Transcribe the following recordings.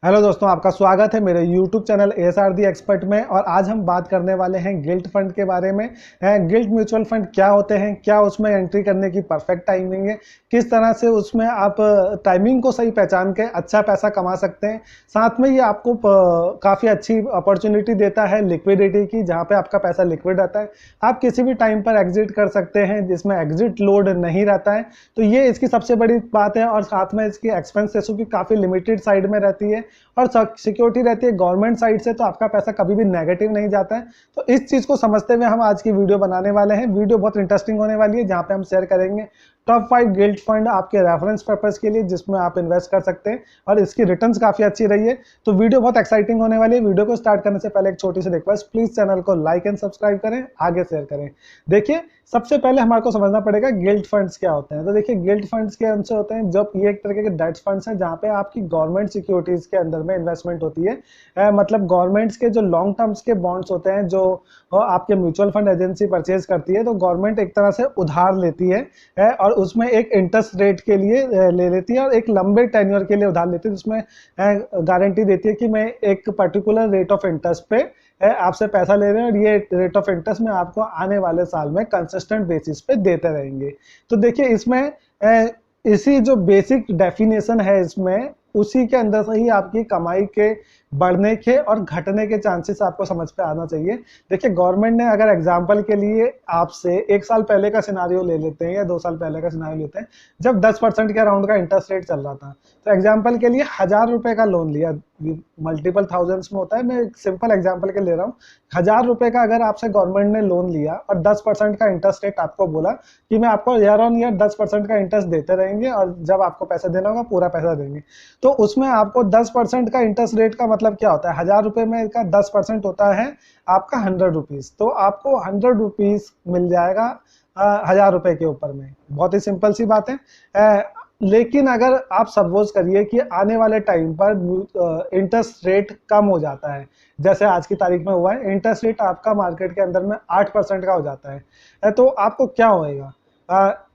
Hello दोस्तों, आपका स्वागत है मेरे YouTube चैनल ASR दी एक्सपर्ट में। और आज हम बात करने वाले हैं गिल्ट फंड के बारे में। गिल्ट म्यूचुअल फंड क्या होते हैं, क्या उसमें एंट्री करने की परफेक्ट टाइमिंग है, किस तरह से उसमें आप टाइमिंग को सही पहचान के अच्छा पैसा कमा सकते हैं। साथ में ये आपको काफ़ी अच्छी अपॉर्चुनिटी देता है लिक्विडिटी की, जहाँ पे आपका पैसा लिक्विड रहता है। आप किसी भी टाइम पर एग्जिट कर सकते हैं, जिसमें एग्जिट लोड नहीं रहता है। तो ये इसकी सबसे बड़ी बात है। और साथ में इसकी एक्सपेंस रेशो की काफ़ी लिमिटेड साइड में रहती है और सिक्योरिटी रहती है गवर्नमेंट साइड से, तो आपका पैसा कभी भी नेगेटिव नहीं जाता है। तो इस चीज़ को समझते हुए हम आज की वीडियो बनाने वाले हैं। वीडियो बहुत इंटरेस्टिंग होने वाली है, जहाँ पे हम शेयर करेंगे टॉप 5 गिल्ट फंड आपके रेफरेंस पर्पस के लिए, जिसमें आप इन्वेस्ट कर सकते हैं और इसकी रिटर्न्स काफ़ी अच्छी रही है। तो वीडियो बहुत एक्साइटिंग होने वाली है। वीडियो को स्टार्ट करने से पहले एक छोटी सी रिक्वेस्ट, प्लीज़ चैनल को लाइक एंड सब्सक्राइब करें, आगे शेयर करें। देखिए, सबसे पहले हमारे को समझना पड़ेगा गिल्ट फंड्स क्या होते हैं। तो देखिए, गिल्ट फंड्स के अंश होते हैं जब ये एक तरह के डेट फंड्स हैं, जहाँ पे आपकी गवर्नमेंट सिक्योरिटीज के अंदर में इन्वेस्टमेंट होती है। मतलब गवर्नमेंट्स के जो लॉन्ग टर्म्स के बॉन्ड्स होते हैं, जो आपके म्यूचुअल फंड एजेंसी परचेज करती है, तो गवर्नमेंट एक तरह से उधार लेती है और उसमें एक इंटरेस्ट रेट के लिए ले लेती है और एक लंबे टेन्योर के लिए उधार लेती है, जिसमें गारंटी देती है कि मैं एक पर्टिकुलर रेट ऑफ इंटरेस्ट पे आपसे पैसा ले रहे हैं और ये रेट ऑफ इंटरेस्ट में आपको आने वाले साल में कंसिस्टेंट बेसिस पे देते रहेंगे। तो देखिए, इसमें इसी जो बेसिक डेफिनेशन है, इसमें उसी के अंदर से ही आपकी कमाई के बढ़ने के और घटने के चांसेस आपको समझ पे आना चाहिए। देखिए, गवर्नमेंट ने अगर एग्जांपल के लिए आपसे 1 साल पहले का सिनारियो ले लेते हैं या 2 साल पहले का सिनारियो लेते हैं, जब 10% के अराउंड का इंटरेस्ट रेट चल रहा था, तो एग्जांपल के लिए 1000 रुपए का लोन लिया, मल्टीपल थाउजेंड्स में होता है, मैं एक सिंपल एग्जांपल के ले रहा हूँ। 1000 रुपए का अगर आपसे गवर्नमेंट ने लोन लिया और 10% का इंटरेस्ट रेट आपको बोला कि मैं आपको ईयर ऑन ईयर 10% का इंटरेस्ट देते रहेंगे और जब आपको पैसा देना होगा पूरा पैसा देंगे, तो उसमें आपको 10% का इंटरेस्ट रेट का मतलब क्या होता है? 1000 रुपए में का 10% होता है आपका 100 रुपीज। तो आपको 100 रुपीज मिल जाएगा 1000 रुपए के ऊपर में। बहुत ही सिंपल सी बात है। लेकिन अगर आप सपोज करिए कि आने वाले टाइम पर इंटरेस्ट रेट कम हो जाता है, जैसे आज की तारीख में हुआ है, इंटरेस्ट रेट आपका मार्केट के अंदर में 8% का हो जाता है, तो आपको क्या होएगा?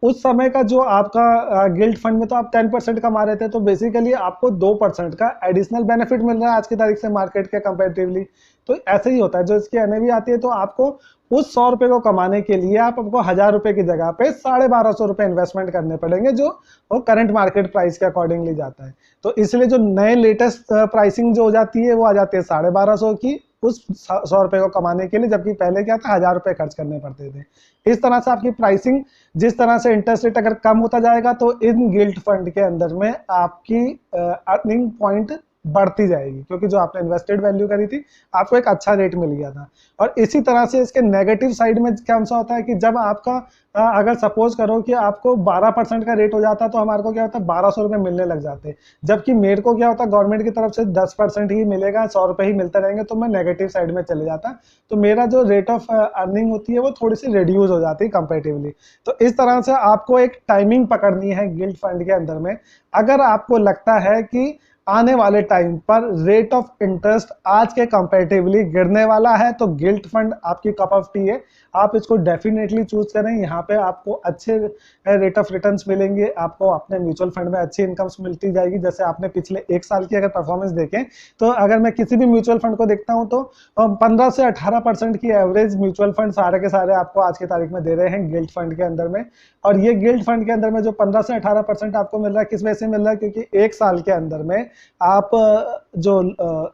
उस समय का जो आपका गिल्ट फंड में तो आप 10% कमा रहे थे, तो बेसिकली आपको 2% का एडिशनल बेनिफिट मिल रहा है आज की तारीख से मार्केट के कंपैरेटिवली। तो ऐसे ही होता है, जो इसकी एनएवी आती है, तो आपको उस 100 रुपए को कमाने के लिए आपको 1000 रुपए की जगह पे 1250 रुपए इन्वेस्टमेंट करने पड़ेंगे, जो वो करंट मार्केट प्राइस के अकॉर्डिंगली जाता है। तो इसलिए जो नए लेटेस्ट प्राइसिंग जो हो जाती है, वो आ जाती है 1250 की उस 100 रुपए को कमाने के लिए, जबकि पहले क्या था, 1000 रुपए खर्च करने पड़ते थे। इस तरह से आपकी प्राइसिंग, जिस तरह से इंटरेस्ट रेट अगर कम होता जाएगा, तो इन गिल्ट फंड के अंदर में आपकी अर्निंग पॉइंट बढ़ती जाएगी, क्योंकि जो आपने इन्वेस्टेड वैल्यू करी थी, आपको एक अच्छा रेट मिल गया था। और इसी तरह से इसके नेगेटिव साइड में क्या होता है कि जब आपका अगर सपोज करो कि आपको 12% का रेट हो जाता, तो हमारे को क्या होता है, 1200 रुपए मिलने लग जाते, जबकि मेरे को क्या होता, गवर्नमेंट की तरफ से 10% ही मिलेगा, 100 रुपए ही मिलते रहेंगे, तो मैं नेगेटिव साइड में चले जाता। तो मेरा जो रेट ऑफ अर्निंग होती है, वो थोड़ी सी रिड्यूस हो जाती है कंपेरेटिवली। तो इस तरह से आपको एक टाइमिंग पकड़नी है गिल्ट फंड के अंदर में। अगर आपको लगता है कि आने वाले टाइम पर रेट ऑफ इंटरेस्ट आज के कंपैरेटिवली गिरने वाला है, तो गिल्ट फंड आपकी कप ऑफ टी है, आप इसको डेफिनेटली चूज करें। यहाँ पे आपको अच्छे रेट ऑफ रिटर्न्स मिलेंगे, आपको अपने म्यूचुअल फंड में अच्छी इनकम्स मिलती जाएगी। जैसे आपने पिछले 1 साल की अगर परफॉर्मेंस देखें, तो अगर मैं किसी भी म्यूचुअल फंड को देखता हूँ, तो 15 से 18% की एवरेज म्यूचुअल फंड सारे के सारे आपको आज की तारीख में दे रहे हैं गिल्ट फंड के अंदर में। और ये गिल्ट फंड के अंदर में जो 15 से 18% आपको मिल रहा है, किस वजह से मिल रहा है? क्योंकि 1 साल के अंदर में आप जो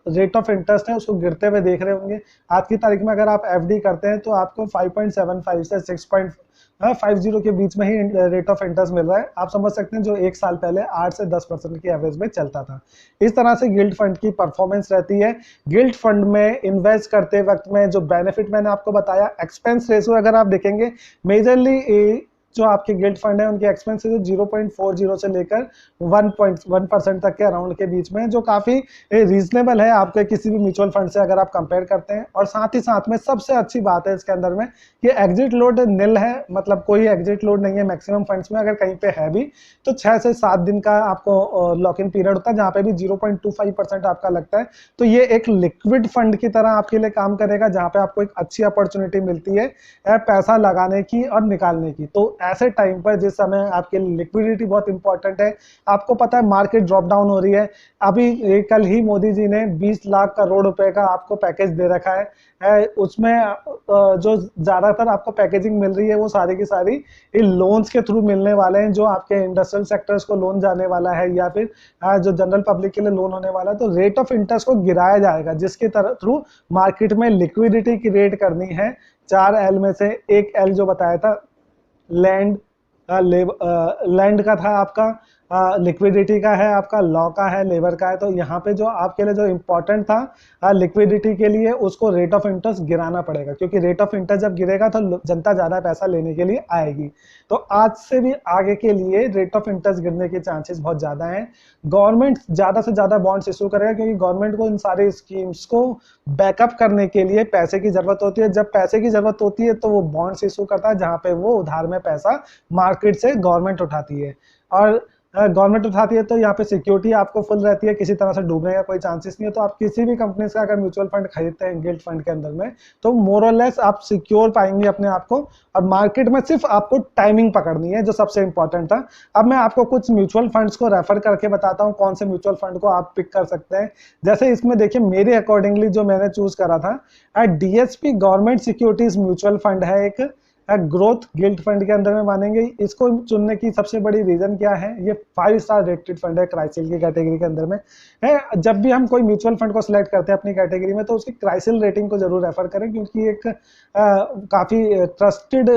रेट ऑफ इंटरेस्ट है, उसको गिरते हुए देख रहे होंगे। आज की तारीख में अगर आप एफडी करते हैं, तो आपको 5.75 से 6.50 के बीच में ही रेट ऑफ इंटरेस्ट मिल रहा है। आप समझ सकते हैं, जो 1 साल पहले 8 से 10% की एवरेज में चलता था। इस तरह से गिल्ट फंड की परफॉर्मेंस रहती है। गिल्ट फंड में इन्वेस्ट करते वक्त में जो बेनिफिट मैंने आपको बताया, एक्सपेंस रेशियो अगर आप देखेंगे, मेजरली जो आपके गिल्ट फंड है, उनके एक्सपेंसेस 0.40 से लेकर 1% तक के अराउंड के बीच में, जो काफ़ी रीजनेबल है आपके किसी भी म्यूचुअल फंड से अगर आप कंपेयर करते हैं। और साथ ही साथ में सबसे अच्छी बात है इसके अंदर में कि एग्जिट लोड निल है, मतलब कोई एग्जिट लोड नहीं है मैक्सिमम फंड्स में। अगर कहीं पे है भी, तो 6 से 7 दिन का आपको लॉक इन पीरियड होता है, जहाँ पे भी 0.25% आपका लगता है। तो ये एक लिक्विड फंड की तरह आपके लिए काम करेगा, जहाँ पे आपको एक अच्छी अपॉर्चुनिटी मिलती है पैसा लगाने की और निकालने की। तो ऐसे टाइम पर जिस समय आपके लिक्विडिटी बहुत इंपॉर्टेंट है, आपको पता है मार्केट ड्रॉप डाउन हो रही है। अभी कल ही मोदी जी ने 20 लाख करोड़ रुपए का आपको पैकेज दे रखा है, उसमें जो ज्यादातर आपको पैकेजिंग मिल रही है वो सारी की सारी इन लोन्स के थ्रू मिलने वाले हैं, जो आपके इंडस्ट्रियल सेक्टर्स को लोन जाने वाला है या फिर जो जनरल पब्लिक के लिए लोन होने वाला है। तो रेट ऑफ इंटरेस्ट को गिराया जाएगा, जिसके थ्रू मार्केट में लिक्विडिटी क्रिएट करनी है। 4L में से एक L जो बताया था, लैंड लैंड का था आपका, लिक्विडिटी का है, आपका लॉ का है, लेबर का है। तो यहाँ पे जो आपके लिए जो इम्पोर्टेंट था लिक्विडिटी के लिए, उसको रेट ऑफ इंटरेस्ट गिराना पड़ेगा, क्योंकि रेट ऑफ इंटरेस्ट जब गिरेगा तो जनता ज्यादा पैसा लेने के लिए आएगी। तो आज से भी आगे के लिए रेट ऑफ इंटरेस्ट गिरने के चांसेस बहुत ज्यादा हैं। गवर्नमेंट ज्यादा से ज्यादा बॉन्ड्स इशू करेगा, क्योंकि गवर्नमेंट को इन सारी स्कीम्स को बैकअप करने के लिए पैसे की जरूरत होती है। जब पैसे की जरूरत होती है तो वो बॉन्ड्स इशू करता है, जहां पे वो उधार में पैसा मार्केट से गवर्नमेंट उठाती है, और गवर्नमेंट उठाती है तो यहाँ पे सिक्योरिटी आपको फुल रहती है, किसी तरह से डूबने का कोई चांसेस नहीं है। तो आप किसी भी कंपनी से अगर म्यूचुअल फंड खरीदते हैं गिल्ट फंड के अंदर में, तो मोर और लेस आप सिक्योर पाएंगे अपने आप को, और मार्केट में सिर्फ आपको टाइमिंग पकड़नी है, जो सबसे इंपॉर्टेंट था। अब मैं आपको कुछ म्यूचुअल फंड्स को रेफर करके बताता हूँ कौन से म्यूचुअल फंड को आप पिक कर सकते हैं। जैसे इसमें देखिए, मेरे अकॉर्डिंगली जो मैंने चूज करा था, DSP government securities mutual fund है, एक ग्रोथ गिल्ट फंड के अंदर में मानेंगे। इसको चुनने की सबसे बड़ी रीजन क्या है, ये 5 स्टार रेटेड फंड है, क्राइसिल की कैटेगरी के अंदर में है। जब भी हम कोई म्यूचुअल फंड को सिलेक्ट करते हैं अपनी कैटेगरी में, तो उसकी क्राइसिल रेटिंग को जरूर रेफर करें, क्योंकि एक काफी ट्रस्टेड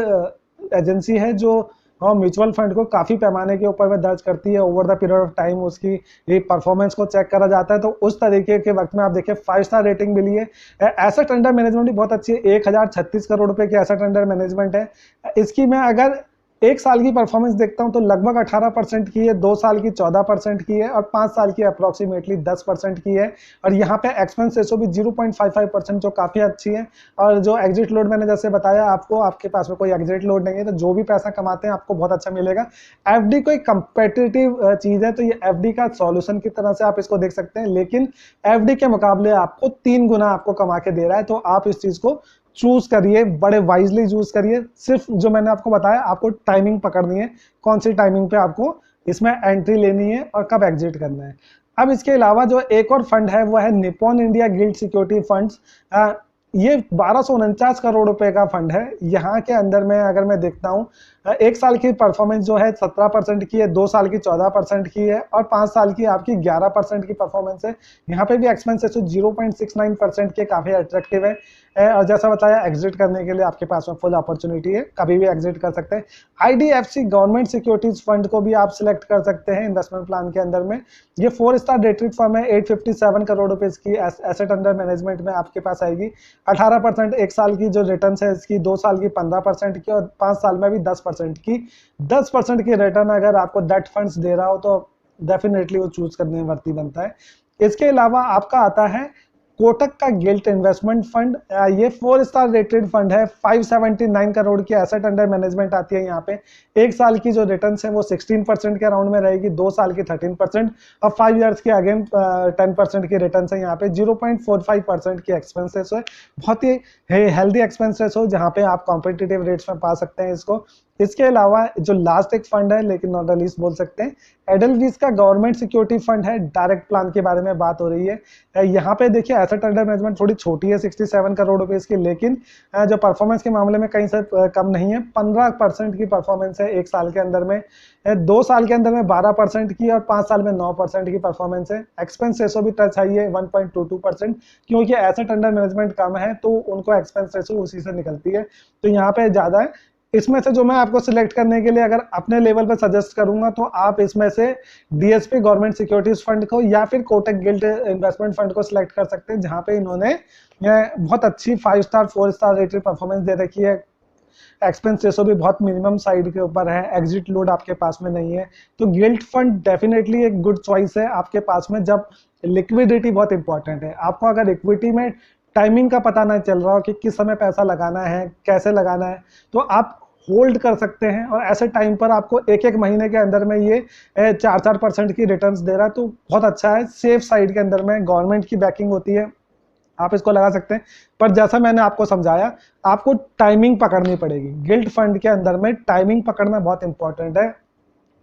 एजेंसी है जो म्यूचुअल फंड को काफी पैमाने के ऊपर में दर्ज करती है। Over the period of time उसकी परफॉर्मेंस को चेक करा जाता है। तो उस तरीके के वक्त में आप देखिए 5 स्टार रेटिंग मिली है। एसेट अंडर मैनेजमेंट भी बहुत अच्छी है, 1036 करोड़ रुपए की एसेट अंडर मैनेजमेंट है इसकी। मैं अगर 1 साल की परफॉर्मेंस देखता हूं तो लगभग 18% की है, 2 साल की 14% की है, और 5 साल की अप्रोक्सीमेटली 10% की है। और यहाँ पे एक्सपेंस रेशो भी 0.55%, जो काफी अच्छी है। और जो एग्जिट लोड मैंने जैसे बताया आपको, आपके पास में कोई एग्जिट लोड नहीं है, तो जो भी पैसा कमाते हैं आपको बहुत अच्छा मिलेगा। FD कोई कंपेटिटिव चीज है, तो ये FD का सॉल्यूशन की तरह से आप इसको देख सकते हैं, लेकिन FD के मुकाबले आपको 3 गुना आपको कमा के दे रहा है। तो आप इस चीज को चूज करिए, बड़े वाइजली चूज करिए। सिर्फ जो मैंने आपको बताया, आपको टाइमिंग पकड़नी है, कौन सी टाइमिंग पे आपको इसमें एंट्री लेनी है और कब एग्जिट करना है। अब इसके अलावा जो एक और फंड है वो है Nippon India guilt security funds. ये 1249 करोड़ रुपए का फंड है। यहाँ के अंदर में अगर मैं देखता हूँ, 1 साल की परफॉर्मेंस जो है 17% की है, 2 साल की 14% की है, और 5 साल की आपकी 11% की परफॉर्मेंस है। यहाँ पे भी एक्सपेंस 0.69% के काफी अट्रैक्टिव है। और जैसा बताया, एग्जिट करने के लिए आपके पास में फुल अपॉर्चुनिटी है, कभी भी एग्जिट कर सकते हैं। IDFC गवर्नमेंट सिक्योरिटीज फंड को भी आप सिलेक्ट कर सकते हैं इन्वेस्टमेंट प्लान के अंदर में। ये 4 स्टार रेटेड फर्म है, 857 करोड़ रुपए की एसेट अंडर मैनेजमेंट में आपके पास आएगी। 18% 1 साल की जो रिटर्न है इसकी, 2 साल की 15% की, और 5 साल में भी 10% की। 10% की रिटर्न अगर आपको डेट फंड्स दे रहा हो तो डेफिनेटली वो चूज करने वर्ती बनता है। इसके अलावा आपका आता है कोटक का गिल्ट इन्वेस्टमेंट फंड। ये 4 स्टार रेटेड फंड है, 579 करोड़ की एसेट अंडर मैनेजमेंट आती है यहाँ पे। 1 साल की जो रिटर्न्स है वो 16% के अराउंड में रहेगी, 2 साल की 13%, और 5 इयर्स की अगेन 10% की रिटर्न्स है यहाँ पे। 0.45% की एक्सपेंस रेशो है, बहुत ही हेल्दी एक्सपेंस रेशो, जहाँ पे आप कॉम्पिटिटिव रेट्स में पा सकते हैं इसको। इसके अलावा जो लास्ट एक फंड है, लेकिन नॉट द लीस्ट बोल सकते हैं, एडलवीज का गवर्नमेंट सिक्योरिटी फंड है। डायरेक्ट प्लान के बारे में बात हो रही है। यहाँ पे देखिए एसेट अंडर मैनेजमेंट थोड़ी छोटी है, 67 करोड़ रुपए की, लेकिन जो परफॉर्मेंस के मामले में कहीं से कम नहीं है। 15% की परफॉर्मेंस है 1 साल के अंदर में, 2 साल के अंदर में 12% की, और 5 साल में 9% की परफॉर्मेंस है। एक्सपेंस रेशो भी टच हाई है, 1.22%, क्योंकि एसेट अंडर मैनेजमेंट कम है तो उनको एक्सपेंस रेशो उसी से निकलती है, तो यहाँ पे ज्यादा है। इसमें से जो मैं आपको सिलेक्ट करने के लिए अगर अपने लेवल पर सजेस्ट करूंगा, तो आप इसमें से DSP गवर्नमेंट सिक्योरिटीज फंड को या फिर कोटक गिल्ट इन्वेस्टमेंट फंड को सिलेक्ट कर सकते हैं, जहां पे इन्होंने बहुत अच्छी 5 स्टार 4 स्टार रेटेड परफॉर्मेंस दे रखी है। एक्सपेंस रेशो भी बहुत मिनिमम साइड के ऊपर है, एग्जिट लोड आपके पास में नहीं है। तो गिल्ट फंड डेफिनेटली एक गुड चॉइस है आपके पास में, जब लिक्विडिटी बहुत इंपॉर्टेंट है। आपको अगर इक्विटी में टाइमिंग का पता नहीं चल रहा हो कि किस समय पैसा लगाना है, कैसे लगाना है, तो आप होल्ड कर सकते हैं, और ऐसे टाइम पर आपको 1-1 महीने के अंदर में ये 4-4% की रिटर्न्स दे रहा है, तो बहुत अच्छा है। सेफ साइड के अंदर में गवर्नमेंट की बैकिंग होती है, आप इसको लगा सकते हैं। पर जैसा मैंने आपको समझाया, आपको टाइमिंग पकड़नी पड़ेगी। गिल्ट फंड के अंदर में टाइमिंग पकड़ना बहुत इंपॉर्टेंट है,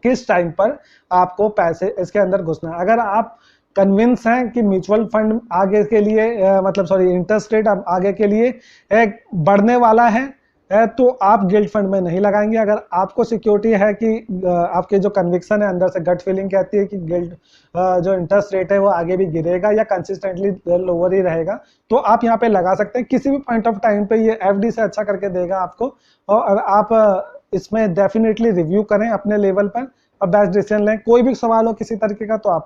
किस टाइम पर आपको पैसे इसके अंदर घुसना है। अगर आप कन्विंस हैं कि म्यूचुअल फंड आगे के लिए इंटरेस्ट रेट आगे के लिए एक बढ़ने वाला है, तो आप गिल्ट फंड में नहीं लगाएंगे। अगर आपको सिक्योरिटी है कि आपके जो कन्विक्शन है, अंदर से गट फीलिंग कहती है कि गिल्ट जो इंटरेस्ट रेट है वो आगे भी गिरेगा या कंसिस्टेंटली लोअर ही रहेगा, तो आप यहाँ पे लगा सकते हैं। किसी भी पॉइंट ऑफ टाइम पे ये एफडी से अच्छा करके देगा आपको, और आप इसमें डेफिनेटली रिव्यू करें अपने लेवल पर और बेस्ट डिसीजन लें। कोई भी सवाल हो किसी तरीके का तो आप